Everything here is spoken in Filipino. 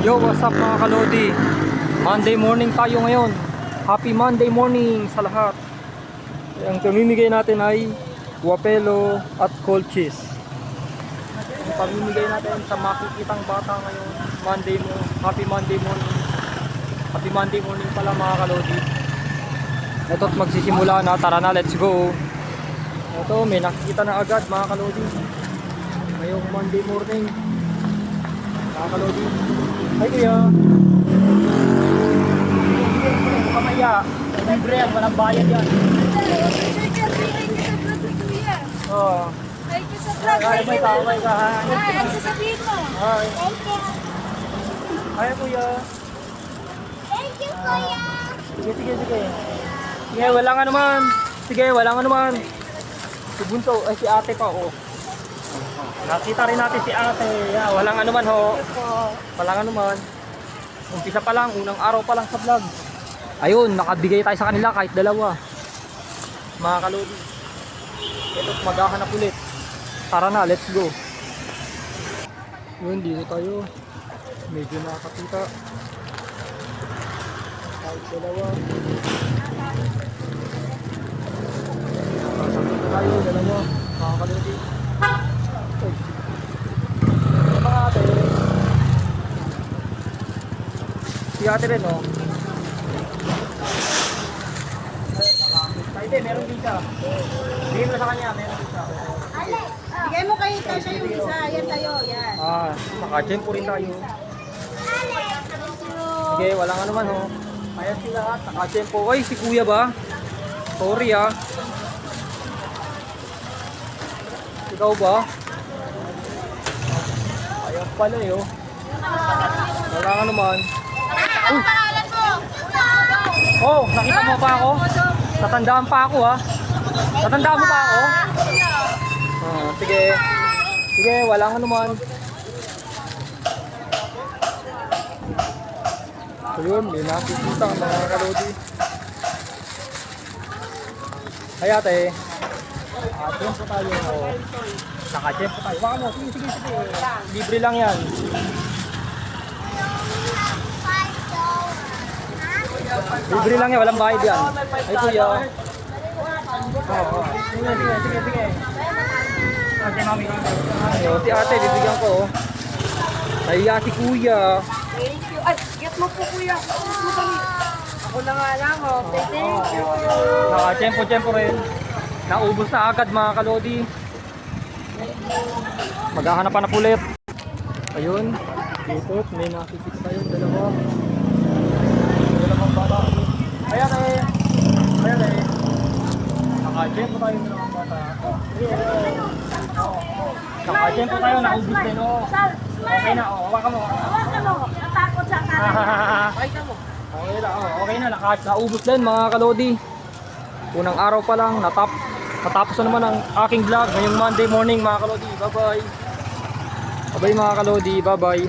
Yo, what's up mga kalodi? Monday morning tayo ngayon. Happy Monday morning sa lahat. Ang pamimigay natin ay guapelo at cold cheese. Ang pamimigay natin sa makikitang bata ngayon. Happy Monday morning. Happy Monday morning pala mga kalodi. Ito't magsisimula na. Tara na, let's go. Ito, may nakikita na agad mga kalodi. Ngayong Monday morning. Mga kalodi. Hi kuya. Kamaya. Libre yan. Walang bayad yan. Oo. Thank you sa vlog. Kamay ka ha. Ano sasabihin mo? Hi. Thank you. Hi kuya. Thank you, kuya. Sige. Sige, walang anuman. Sige, walang anuman. Si Bunso, ay si ate pa oh. Nakita rin natin si ate. Yeah, walang anuman ho. Walang anuman. Umpisa pa lang, unang araw pa lang sa vlog. Ayun, nakabigay tayo sa kanila kahit dalawa. Mga kalodi. Ito, maghahanap ulit. Tara na, let's go. Yun, dito tayo. Medyo nakakita. Kahit dalawa. Dito tayo, dalawa. Mga kalodi. Mga ate. Si ate rin oh. Ate, meron din siya. Bigyan mo sa kanya, meron din siya. Bigay mo kay Tasha yung isa. Yan sa'yo. Yan. Naka-tempo rin tayo. Sige, walang ano man ho. Ayan sila, naka-tempo. Ay, si kuya ba? Sorry ah. Ikaw ba? Ayan pala eh oh. Walang ano man. Oh, nakita mo pa ako? Tatandaan pa ako ha. Tatandaan mo pa ako? Sige. Sige, walang ano man. Ayun, may nakikita mga kalodi. Ay ate. Tempo tayo. Naka-tempo tayo. Baka mo, sige. Libre lang yan. Libre lang yan, walang bayad yan. Ay kuya. Sige. Ate mami. Si ate, bibigyan ko. Nahiya si kuya. Thank you. Ay, get mo po, kuya. Ako na nga lang, oh. Thank you. Naka-tempo rin. Naubos na agad mga kalodi. Maghahanap ulit. Ayun. Dito, may nakikita tayong dalawa. Dalawang bata. Ayan eh. Naka-tempo tayo ng dalawang bata. Naka-tempo tayo, naubos din oh. Okay na, oh. Hawakan mo. Natakot sa kanan. Okay na, naubos din mga kalodi. Unang araw pa lang, natapos na naman ang aking vlog ngayong Monday morning mga kalodi. Bye bye mga kalodi, bye bye.